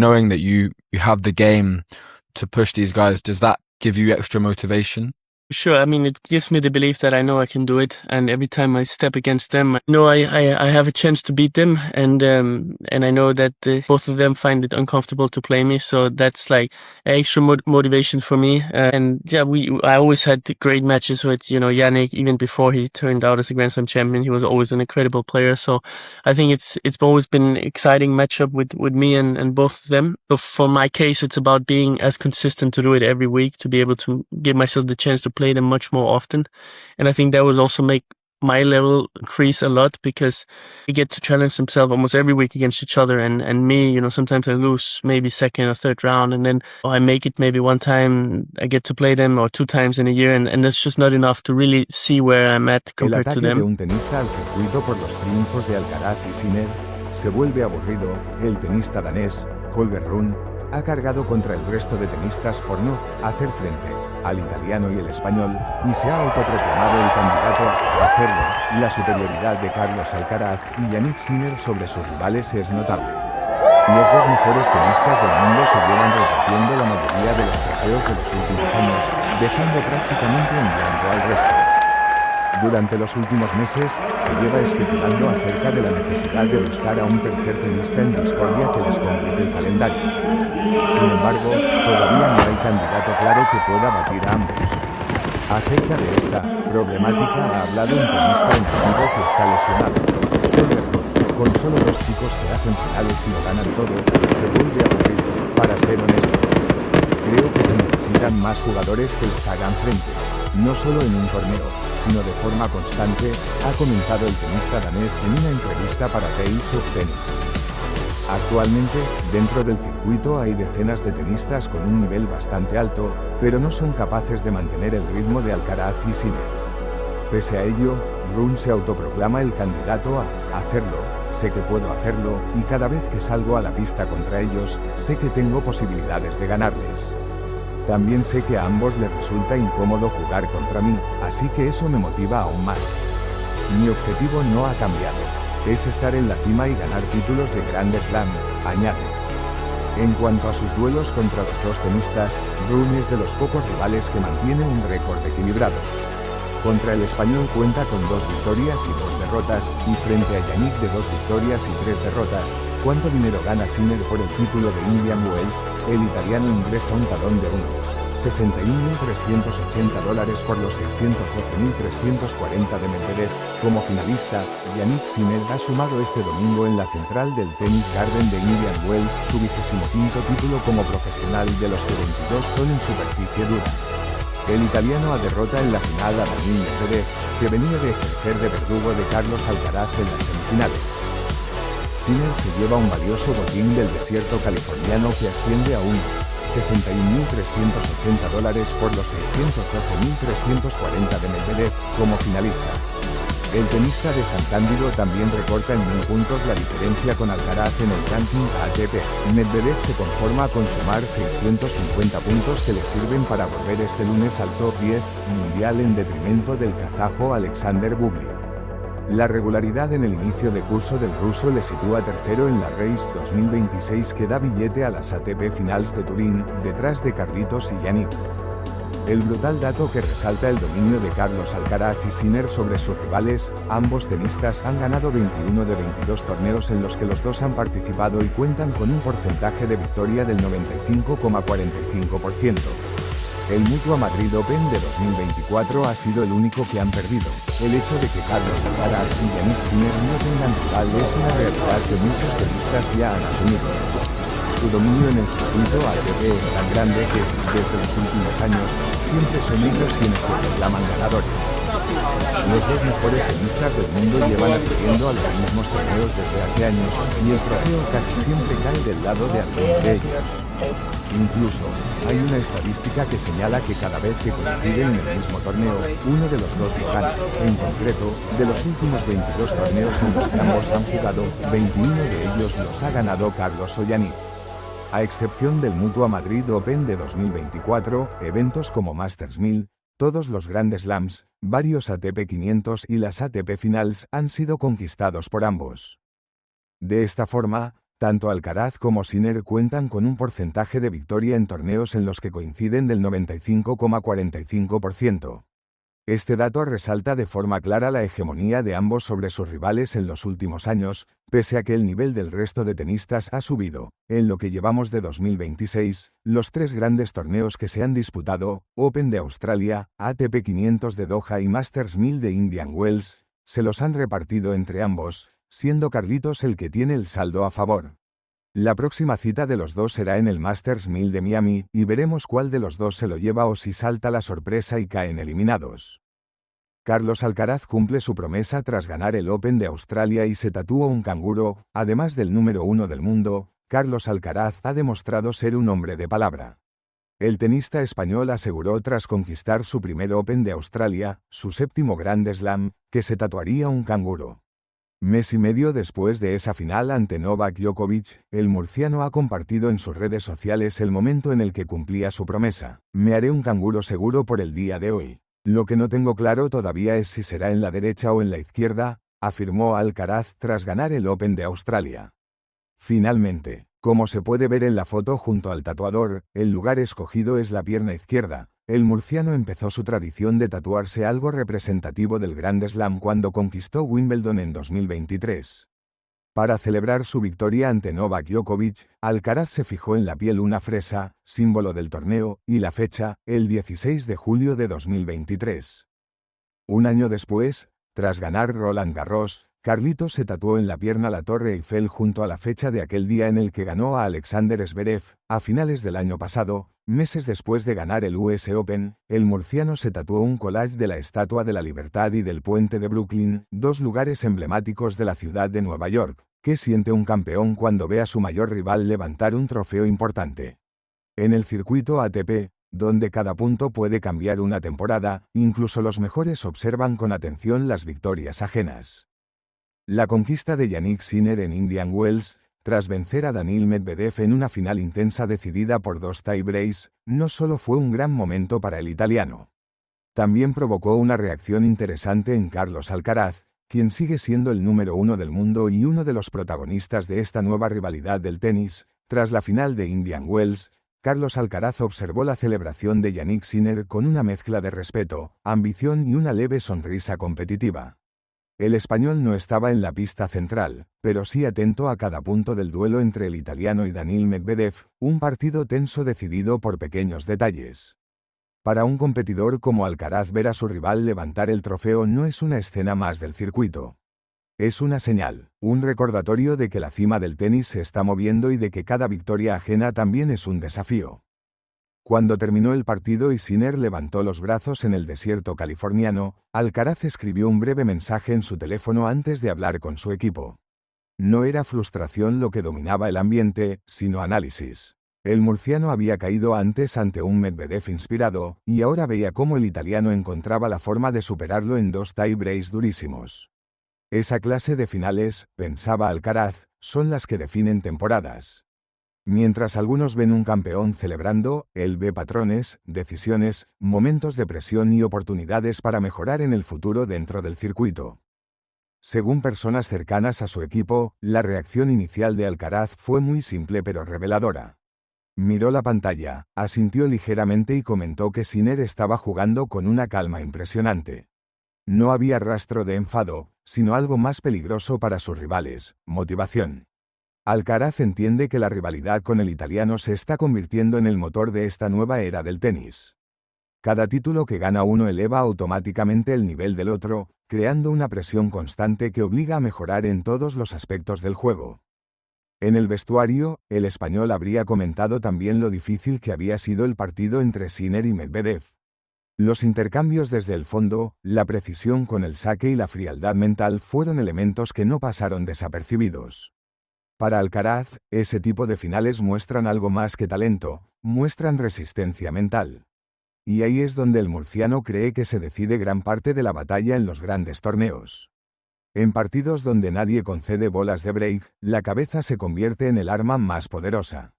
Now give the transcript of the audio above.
Knowing that you have the game to push these guys, does that give you extra motivation? Sure. I mean, it gives me the belief that I know I can do it, and every time I step against them, I know I have a chance to beat them, and I know that both of them find it uncomfortable to play me, so that's like extra motivation for me. And yeah, I always had great matches with Yannick. Even before he turned out as a Grand Slam champion, he was always an incredible player. So I think it's always been an exciting matchup with me and both of them. So for my case, it's about being as consistent to do it every week, to be able to give myself the chance to play them much more often. And I think that will also make my level increase a lot, because we get to challenge themselves almost every week against each other. And me, sometimes I lose maybe second or third round, and then I make it maybe one time I get to play them, or 2 times in a year. And that's just not enough to really see where I'm at compared to them. El ataque de un tenista al circuito por los triunfos de Alcaraz y Sinner se vuelve aburrido. El tenista danés, Holger Rune, ha cargado contra el resto de tenistas por no hacer frente al italiano y el español, y se ha autoproclamado el candidato a hacerlo. La superioridad de Carlos Alcaraz y Jannik Sinner sobre sus rivales es notable. Los dos mejores tenistas del mundo se llevan repartiendo la mayoría de los trofeos de los últimos años, dejando prácticamente en blanco al resto. Durante los últimos meses, se lleva especulando acerca de la necesidad de buscar a un tercer tenista en discordia que les complique el calendario. Sin embargo, todavía no hay candidato claro que pueda batir a ambos. Acerca de esta problemática ha hablado un tenista en activo que está lesionado. Holger Rune, con solo 2 chicos que hacen finales y lo ganan todo, se vuelve aburrido, para ser honesto. Creo que se necesitan más jugadores que les hagan frente, no solo en un torneo, sino de forma constante, ha comentado el tenista danés en una entrevista para Tales of Tennis. Actualmente, dentro del circuito hay decenas de tenistas con un nivel bastante alto, pero no son capaces de mantener el ritmo de Alcaraz y Sinner. Pese a ello, Rune se autoproclama el candidato a hacerlo. Sé que puedo hacerlo, y cada vez que salgo a la pista contra ellos, sé que tengo posibilidades de ganarles. También sé que a ambos les resulta incómodo jugar contra mí, así que eso me motiva aún más. Mi objetivo no ha cambiado. Es estar en la cima y ganar títulos de Grand Slam, añade. En cuanto a sus duelos contra los dos tenistas, Rune es de los pocos rivales que mantiene un récord equilibrado. Contra el español cuenta con 2 victorias y 2 derrotas, y frente a Jannik de 2 victorias y 3 derrotas. ¿Cuánto dinero gana Sinner por el título de Indian Wells? El italiano ingresa un talón de $61.380 por los $612.340 de Medvedev. Como finalista, Jannik Sinner ha sumado este domingo en la central del Tennis Garden de Indian Wells su 25º título como profesional, de los que 22 son en superficie dura. El italiano derrota en la final a Daniil Medvedev, que venía de ejercer de verdugo de Carlos Alcaraz en las semifinales. Sinner se lleva un valioso botín del desierto californiano que asciende a $61.380 por los $612.340 de Medvedev, como finalista. El tenista de San Cándido también recorta en 1000 puntos la diferencia con Alcaraz en el ranking ATP. Medvedev se conforma con sumar 650 puntos que le sirven para volver este lunes al top 10 mundial en detrimento del kazajo Alexander Bublik. La regularidad en el inicio de curso del ruso le sitúa tercero en la Race 2026 que da billete a las ATP Finals de Turín, detrás de Carlitos y Jannik. El brutal dato que resalta el dominio de Carlos Alcaraz y Sinner sobre sus rivales, ambos tenistas han ganado 21 de 22 torneos en los que los dos han participado y cuentan con un porcentaje de victoria del 95,45%. El Mutua Madrid Open de 2024 ha sido el único que han perdido. El hecho de que Carlos Alcaraz y Jannik Sinner no tengan rival es una realidad que muchos tenistas ya han asumido. Su dominio en el circuito ATP es tan grande que, desde los últimos años, siempre son ellos quienes se proclaman ganadores. Los dos mejores tenistas del mundo llevan acudiendo a los mismos torneos desde hace años, y el trofeo casi siempre cae del lado de alguno de ellos. Incluso, hay una estadística que señala que cada vez que coinciden en el mismo torneo, uno de los dos lo gana. En concreto, de los últimos 22 torneos en los que ambos han jugado, 21 de ellos los ha ganado Carlos o Jannik. A excepción del Mutua Madrid Open de 2024, eventos como Masters 1000, todos los Grand Slams, varios ATP 500 y las ATP Finals han sido conquistados por ambos. De esta forma, Tanto Alcaraz como Sinner cuentan con un porcentaje de victoria en torneos en los que coinciden del 95,45%. Este dato resalta de forma clara la hegemonía de ambos sobre sus rivales en los últimos años, pese a que el nivel del resto de tenistas ha subido. En lo que llevamos de 2026, los 3 grandes torneos que se han disputado, Open de Australia, ATP 500 de Doha y Masters 1000 de Indian Wells, se los han repartido entre ambos, siendo Carlitos el que tiene el saldo a favor. La próxima cita de los dos será en el Masters 1000 de Miami, y veremos cuál de los dos se lo lleva o si salta la sorpresa y caen eliminados. Carlos Alcaraz cumple su promesa tras ganar el Open de Australia y se tatúa un canguro. Además del número 1 del mundo, Carlos Alcaraz ha demostrado ser un hombre de palabra. El tenista español aseguró tras conquistar su primer Open de Australia, su 7º Grand Slam, que se tatuaría un canguro. Mes y medio después de esa final ante Novak Djokovic, el murciano ha compartido en sus redes sociales el momento en el que cumplía su promesa. Me haré un canguro seguro por el día de hoy. Lo que no tengo claro todavía es si será en la derecha o en la izquierda, afirmó Alcaraz tras ganar el Open de Australia. Finalmente, como se puede ver en la foto junto al tatuador, el lugar escogido es la pierna izquierda. El murciano empezó su tradición de tatuarse algo representativo del Grand Slam cuando conquistó Wimbledon en 2023. Para celebrar su victoria ante Novak Djokovic, Alcaraz se fijó en la piel una fresa, símbolo del torneo, y la fecha, el 16 de julio de 2023. Un año después, tras ganar Roland Garros, Carlitos se tatuó en la pierna la Torre Eiffel junto a la fecha de aquel día en el que ganó a Alexander Zverev. A finales del año pasado, meses después de ganar el US Open, el murciano se tatuó un collage de la Estatua de la Libertad y del Puente de Brooklyn, 2 lugares emblemáticos de la ciudad de Nueva York. ¿Qué siente un campeón cuando ve a su mayor rival levantar un trofeo importante? En el circuito ATP, donde cada punto puede cambiar una temporada, incluso los mejores observan con atención las victorias ajenas. La conquista de Jannik Sinner en Indian Wells, tras vencer a Daniil Medvedev en una final intensa decidida por 2 tie-breaks, no solo fue un gran momento para el italiano. También provocó una reacción interesante en Carlos Alcaraz, quien sigue siendo el número 1 del mundo y uno de los protagonistas de esta nueva rivalidad del tenis. Tras la final de Indian Wells, Carlos Alcaraz observó la celebración de Jannik Sinner con una mezcla de respeto, ambición y una leve sonrisa competitiva. El español no estaba en la pista central, pero sí atento a cada punto del duelo entre el italiano y Daniil Medvedev, un partido tenso decidido por pequeños detalles. Para un competidor como Alcaraz, ver a su rival levantar el trofeo no es una escena más del circuito. Es una señal, un recordatorio de que la cima del tenis se está moviendo y de que cada victoria ajena también es un desafío. Cuando terminó el partido y Sinner levantó los brazos en el desierto californiano, Alcaraz escribió un breve mensaje en su teléfono antes de hablar con su equipo. No era frustración lo que dominaba el ambiente, sino análisis. El murciano había caído antes ante un Medvedev inspirado, y ahora veía cómo el italiano encontraba la forma de superarlo en 2 tie-breaks durísimos. Esa clase de finales, pensaba Alcaraz, son las que definen temporadas. Mientras algunos ven un campeón celebrando, él ve patrones, decisiones, momentos de presión y oportunidades para mejorar en el futuro dentro del circuito. Según personas cercanas a su equipo, la reacción inicial de Alcaraz fue muy simple pero reveladora. Miró la pantalla, asintió ligeramente y comentó que Sinner estaba jugando con una calma impresionante. No había rastro de enfado, sino algo más peligroso para sus rivales, motivación. Alcaraz entiende que la rivalidad con el italiano se está convirtiendo en el motor de esta nueva era del tenis. Cada título que gana uno eleva automáticamente el nivel del otro, creando una presión constante que obliga a mejorar en todos los aspectos del juego. En el vestuario, el español habría comentado también lo difícil que había sido el partido entre Sinner y Medvedev. Los intercambios desde el fondo, la precisión con el saque y la frialdad mental fueron elementos que no pasaron desapercibidos. Para Alcaraz, ese tipo de finales muestran algo más que talento, muestran resistencia mental. Y ahí es donde el murciano cree que se decide gran parte de la batalla en los grandes torneos. En partidos donde nadie concede bolas de break, la cabeza se convierte en el arma más poderosa.